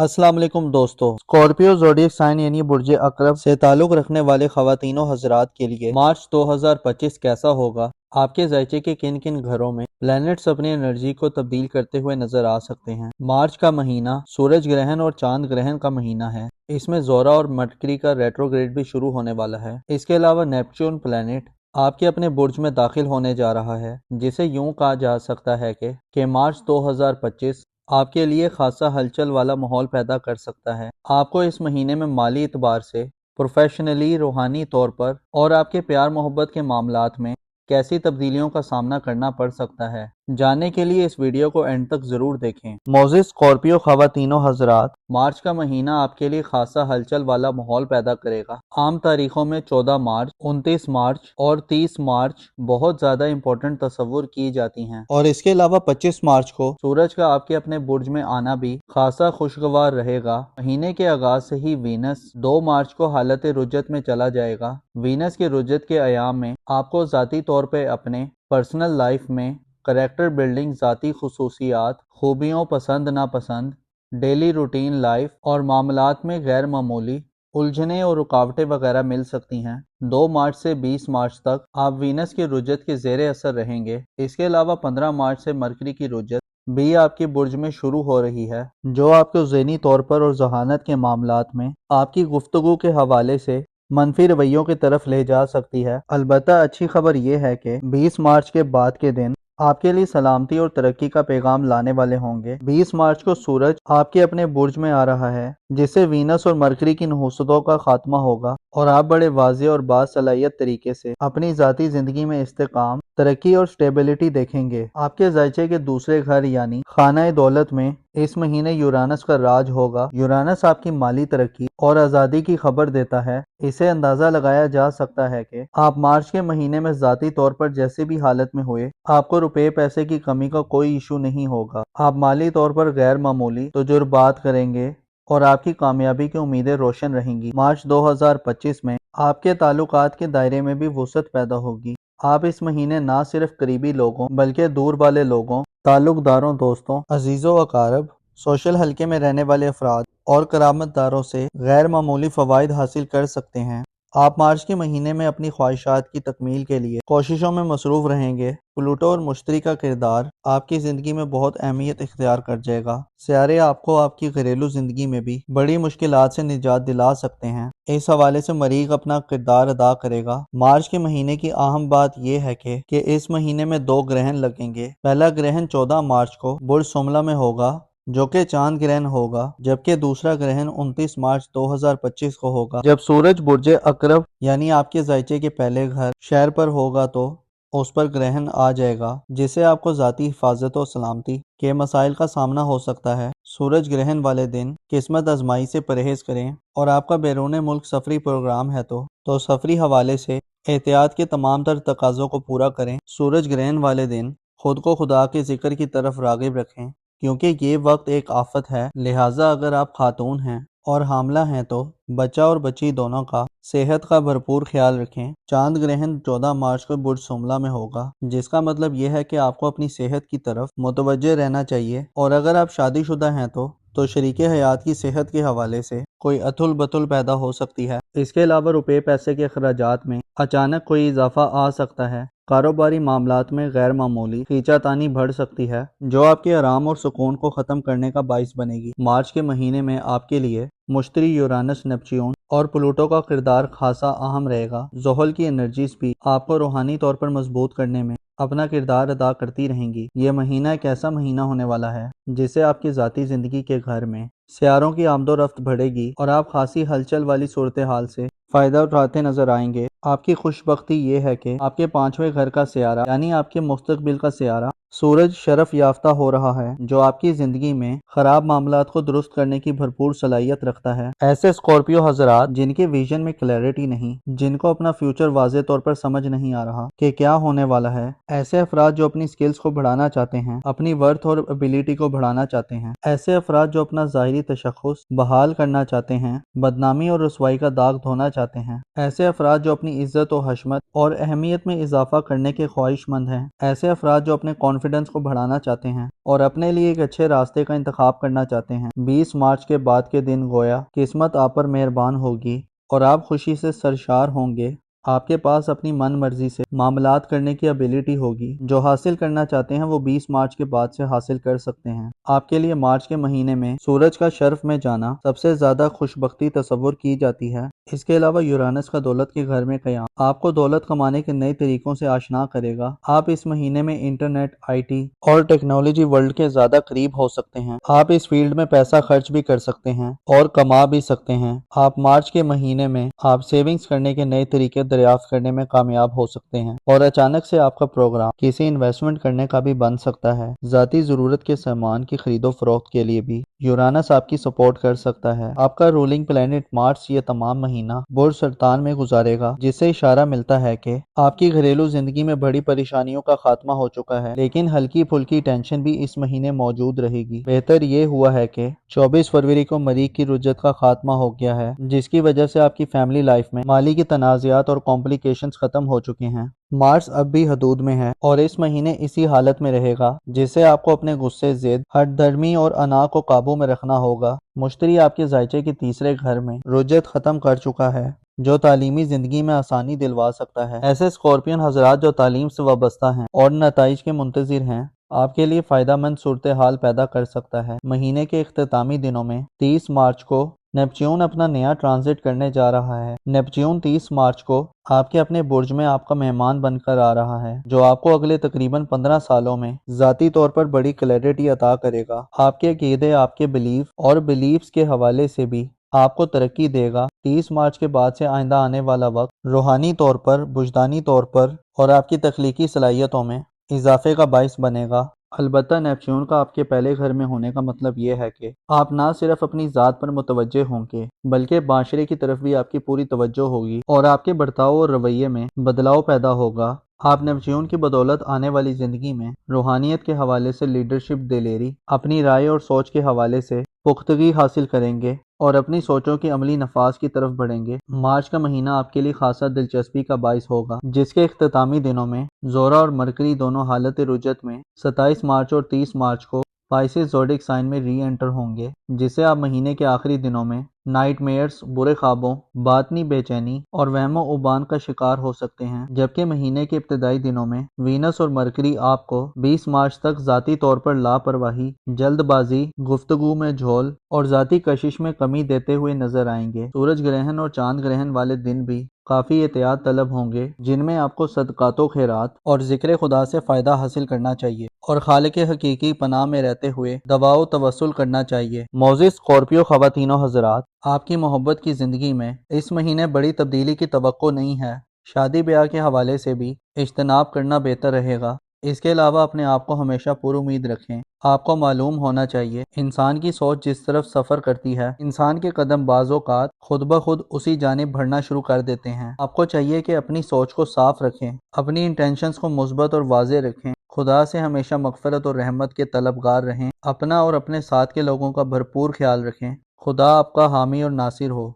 अस्सलाम वालेकुम दोस्तों। स्कॉर्पियो ज़ोडिएक साइन यानी बुर्ज अकरब से ताल्लुक़ रखने वाले ख़वातीनों हज़रात के लिए मार्च 2025 कैसा होगा? आपके ज़ायचे के किन किन घरों में प्लैनेट्स अपनी एनर्जी को तब्दील करते हुए नजर आ सकते हैं? मार्च का महीना सूरज ग्रहण और चांद ग्रहण का महीना है। इसमें ज़ोरा और मरकरी का रेट्रोग्रेड भी शुरू होने वाला है। इसके अलावा नेपच्यून प्लैनेट आपके अपने बुर्ज में दाखिल होने जा रहा है, जिसे यूं कहा जा सकता है कि मार्च 2025 आपके लिए खासा हलचल वाला माहौल पैदा कर सकता है। आपको इस महीने में माली एतबार से, प्रोफेशनली, रूहानी तौर पर और आपके प्यार मोहब्बत के मामलात में कैसी तब्दीलियों का सामना करना पड़ सकता है, जानने के लिए इस वीडियो को एंड तक जरूर देखें। मोज़िज़ स्कॉर्पियो ख़वातीनों हज़रात, मार्च का महीना आपके लिए खासा हलचल वाला माहौल पैदा करेगा। आम तारीखों में 14 मार्च, 29 मार्च और 30 मार्च बहुत ज्यादा इंपॉर्टेंट तस्वुर की जाती हैं, और इसके अलावा 25 मार्च को सूरज का आपके अपने बुर्ज में आना भी खासा खुशगवार रहेगा। महीने के आगाज से ही वीनस 2 मार्च को हालत रुजत में चला जाएगा। वीनस के रुजत के अयाम में आपको ज़ाती तौर पे अपने पर्सनल लाइफ में करेक्टर बिल्डिंग, ज़ाती खुसूसियात, खूबियों, पसंद नापसंद, डेली रूटीन लाइफ और मामलात में गैर मामूली उलझने और रुकावटें वगैरह मिल सकती हैं। 2 मार्च से 20 मार्च तक आप वीनस के रुजत के ज़ेरे असर रहेंगे। इसके अलावा 15 मार्च से मरकरी की रुजत भी आपके बुर्ज में शुरू हो रही है, जो आपको ज़हनी तौर पर और जहानत के मामलात में आपकी गुफ्तगू के हवाले से मनफी रवैयों की तरफ ले जा सकती है। अलबत्ता अच्छी खबर यह है कि 20 मार्च के बाद के दिन आपके लिए सलामती और तरक्की का पैगाम लाने वाले होंगे। 20 मार्च को सूरज आपके अपने बुर्ज में आ रहा है, जिससे वीनस और मरकरी की नहुसतों का खात्मा होगा और आप बड़े वाज़े और बासलाहियत तरीके से अपनी ज़ाती ज़िंदगी में इस्तेकाम, तरक्की और स्टेबिलिटी देखेंगे। आपके ज़ायचे के दूसरे घर यानी खाना दौलत में इस महीने यूरानस का राज होगा। यूरानस आपकी माली तरक्की और आज़ादी की खबर देता है। इसे अंदाज़ा लगाया जा सकता है कि आप मार्च के महीने में ज़ाती तौर पर जैसे भी हालत में हुए, आपको रुपए पैसे की कमी का कोई इशू नहीं होगा। आप माली तौर पर गैर मामूली तजुर्बात करेंगे और आपकी कामयाबी की उम्मीदें रोशन रहेंगी। मार्च 2025 में आपके ताल्लुकात के दायरे में भी वुसअत पैदा होगी। आप इस महीने ना सिर्फ करीबी लोगों बल्कि दूर वाले लोगों, ताल्लुकदारों, दोस्तों, अजीज़ों अकारब, सोशल हल्के में रहने वाले अफराद और करामतदारों से गैर मामूली फ़वाइद हासिल कर सकते हैं। आप मार्च के महीने में अपनी ख्वाहिशात की तकमील के लिए कोशिशों में मसरूफ़ रहेंगे। प्लूटो और मुश्तरी का किरदार आपकी ज़िंदगी में बहुत अहमियत इख्तियार कर जाएगा। सियारे आपको आपकी घरेलू ज़िंदगी में भी बड़ी मुश्किलात से निजात दिला सकते हैं। इस हवाले से मरीख अपना किरदार अदा करेगा। मार्च के महीने की अहम बात यह है कि इस महीने में 2 ग्रहण लगेंगे। पहला ग्रहण 14 मार्च को बुर्ज शुमला में होगा, जो कि चांद ग्रहण होगा, जबकि दूसरा ग्रहण 29 मार्च 2025 को होगा, जब सूरज बुर्ज अकरब यानी आपके ज़ायचे के पहले घर शहर पर होगा तो उस पर ग्रहण आ जाएगा, जिससे आपको ज़ाती हिफाजत और सलामती के मसाइल का सामना हो सकता है। सूरज ग्रहण वाले दिन किस्मत आजमाई से परहेज करें, और आपका बैरून मुल्क सफरी प्रोग्राम है तो सफरी हवाले से एहतियात के तमाम तर तकाज़ों को पूरा करें। सूरज ग्रहण वाले दिन खुद को खुदा के जिक्र की तरफ राग़िब रखें, क्योंकि ये वक्त एक आफत है। लिहाजा अगर आप खातून हैं और हामला हैं तो बच्चा और बच्ची दोनों का सेहत का भरपूर ख्याल रखें। चांद ग्रहण 14 मार्च को बुर्ज शुमला में होगा, जिसका मतलब यह है कि आपको अपनी सेहत की तरफ मुतवज्जे रहना चाहिए। और अगर आप शादीशुदा हैं तो शरीके हयात की सेहत के हवाले से कोई अतुल बतुल पैदा हो सकती है। इसके अलावा रुपए पैसे के अखराजात में अचानक कोई इजाफा आ सकता है। कारोबारी मामलात में गैर मामूली खींचातानी बढ़ सकती है, जो आपके आराम और सुकून को ख़त्म करने का बाइस बनेगी। मार्च के महीने में आपके लिए मुश्तरी, यूरानस, नेपच्यून और प्लूटो का किरदार खासा अहम रहेगा। ज़ोहल की एनर्जीज भी आपको रूहानी तौर पर मजबूत करने में अपना किरदार अदा करती रहेंगी। ये महीना एक ऐसा महीना होने वाला है जिससे आपकी ज़ाती ज़िंदगी के घर में सियारों की आमदोरफ्त बढ़ेगी और आप खासी हलचल वाली सूरत हाल से फ़ायदा उठाते नजर आएंगे। आपकी खुशबख्ती ये है कि आपके 5वें घर का सियारा यानी आपके मुस्तकबिल का सियारा सूरज शरफ याफ्ता हो रहा है, जो आपकी ज़िंदगी में ख़राब मामलात को दुरुस्त करने की भरपूर सलाहियत रखता है। ऐसे स्कॉर्पियो हज़रात जिनके विजन में क्लैरिटी नहीं, जिनको अपना फ्यूचर वाज़े तौर पर समझ नहीं आ रहा कि क्या होने वाला है, ऐसे अफराद जो अपनी स्किल्स को बढ़ाना चाहते हैं, अपनी वर्थ और एबिलिटी को बढ़ाना चाहते हैं, ऐसे अफराद जो अपना ज़ाहिरी तशख़्ख़ुस बहाल करना चाहते हैं, बदनामी और रुसवाई का दाग धोना चाहते हैं, ऐसे अफराद जो अपनी इज्जत और हशमत और अहमियत में इजाफा करने के ख्वाहिशमंद हैं, ऐसे अफराद जो अपने کانفیڈنس کو بڑھانا چاہتے ہیں اور اپنے لیے ایک اچھے راستے کا انتخاب کرنا چاہتے ہیں۔ 20 مارچ کے بعد کے دن گویا قسمت آپ پر مہربان ہوگی اور آپ خوشی سے سرشار ہوں گے۔ آپ کے پاس اپنی من مرضی سے معاملات کرنے کی ابیلٹی ہوگی۔ جو حاصل کرنا چاہتے ہیں وہ 20 مارچ کے بعد سے حاصل کر سکتے ہیں۔ آپ کے لیے مارچ کے مہینے میں سورج کا شرف میں جانا سب سے زیادہ خوش بختی تصور کی جاتی ہے۔ اس کے علاوہ یورانس کا دولت کے گھر میں قیام آپ کو دولت کمانے کے نئے طریقوں سے آشنا کرے گا۔ آپ اس مہینے میں انٹرنیٹ، آئی ٹی اور ٹیکنالوجی ورلڈ کے زیادہ قریب ہو سکتے ہیں۔ آپ اس فیلڈ میں پیسہ خرچ بھی کر سکتے ہیں اور کما بھی سکتے ہیں۔ آپ مارچ کے مہینے میں آپ سیونگز کرنے کے نئے طریقے دریافت کرنے میں کامیاب ہو سکتے ہیں اور اچانک سے آپ کا پروگرام کسی انویسٹمنٹ کرنے کا بھی بن سکتا ہے۔ ذاتی ضرورت کے سامان کی خرید و فروخت کے لیے بھی یورانس آپ کی سپورٹ کر سکتا ہے۔ آپ کا رولنگ پلینٹ مارس یہ تمام مہینہ برج سرطان میں گزارے گا، جس سے اشارہ ملتا ہے کہ آپ کی گھریلو زندگی میں بڑی پریشانیوں کا خاتمہ ہو چکا ہے، لیکن ہلکی پھلکی ٹینشن بھی اس مہینے موجود رہے گی۔ بہتر یہ ہوا ہے کہ 24 فروری کو مریخ کی رجت کا خاتمہ ہو گیا ہے، جس کی وجہ سے آپ کی فیملی لائف میں مالی کی تنازعات اور کمپلیکیشنز ختم ہو چکے ہیں۔ مارس اب بھی حدود میں ہے اور اس مہینے اسی حالت میں رہے گا، جس سے آپ کو اپنے غصے، ضد، ہٹ دھرمی اور انا کو قابو میں رکھنا ہوگا۔ مشتری آپ کے ذائچے کے تیسرے گھر میں رجت ختم کر چکا ہے، جو تعلیمی زندگی میں آسانی دلوا سکتا ہے۔ ایسے اسکورپین حضرات جو تعلیم سے وابستہ ہیں اور نتائج کے منتظر ہیں، آپ کے لیے فائدہ مند صورتحال پیدا کر سکتا ہے۔ مہینے کے اختتامی دنوں میں 30 مارچ کو نیپچون اپنا نیا ٹرانزٹ کرنے جا رہا ہے۔ نیپچون 30 مارچ کو آپ کے اپنے برج میں آپ کا مہمان بن کر آ رہا ہے، جو آپ کو اگلے تقریباً 15 سالوں میں ذاتی طور پر بڑی کلیئرٹی عطا کرے گا۔ آپ کے عقیدے، آپ کے بلیف اور بلیفز کے حوالے سے بھی آپ کو ترقی دے گا۔ 30 مارچ کے بعد سے آئندہ آنے والا وقت روحانی طور پر، وجدانی طور پر اور آپ کی تخلیقی صلاحیتوں میں اضافے کا باعث بنے گا۔ البتہ نیپچون کا آپ کے پہلے گھر میں ہونے کا مطلب یہ ہے کہ آپ نہ صرف اپنی ذات پر متوجہ ہوں گے، بلکہ معاشرے کی طرف بھی آپ کی پوری توجہ ہوگی اور آپ کے برتاؤ اور رویے میں بدلاؤ پیدا ہوگا۔ آپ نیپچون کی بدولت آنے والی زندگی میں روحانیت کے حوالے سے لیڈرشپ، دلیری، اپنی رائے اور سوچ کے حوالے سے پختگی حاصل کریں گے اور اپنی سوچوں کے عملی نفاذ کی طرف بڑھیں گے۔ مارچ کا مہینہ آپ کے لیے خاصا دلچسپی کا باعث ہوگا، جس کے اختتامی دنوں میں زورا اور مرکری دونوں حالت رجت میں 27 مارچ اور 30 مارچ کو پائسس زوڈک سائن میں ری انٹر ہوں گے، جس سے آپ مہینے کے آخری دنوں میں نائٹ میئرز، برے خوابوں، باطنی بے چینی اور وہم و عبان کا شکار ہو سکتے ہیں، جبکہ مہینے کے ابتدائی دنوں میں وینس اور مرکری آپ کو 20 مارچ تک ذاتی طور پر لاپرواہی، جلد بازی، گفتگو میں جھول اور ذاتی کشش میں کمی دیتے ہوئے نظر آئیں گے۔ سورج گرہن اور چاند گرہن والے دن بھی کافی احتیاط طلب ہوں گے، جن میں آپ کو صدقات و خیرات اور ذکر خدا سے فائدہ حاصل کرنا چاہیے اور خالق حقیقی پناہ میں رہتے ہوئے دعا و توسل کرنا چاہیے۔ معزز اسکورپیو خواتین و حضرات، آپ کی محبت کی زندگی میں اس مہینے بڑی تبدیلی کی توقع نہیں ہے۔ شادی بیاہ کے حوالے سے بھی اجتناب کرنا بہتر رہے گا۔ اس کے علاوہ اپنے آپ کو ہمیشہ پر امید رکھیں۔ آپ کو معلوم ہونا چاہیے، انسان کی سوچ جس طرف سفر کرتی ہے، انسان کے قدم بعض اوقات خود بخود اسی جانب بڑھنا شروع کر دیتے ہیں۔ آپ کو چاہیے کہ اپنی سوچ کو صاف رکھیں، اپنی انٹینشنز کو مثبت اور واضح رکھیں، خدا سے ہمیشہ مغفرت اور رحمت کے طلبگار رہیں، اپنا اور اپنے ساتھ کے لوگوں کا بھرپور خیال رکھیں۔ خدا آپ کا حامی اور ناصر ہو۔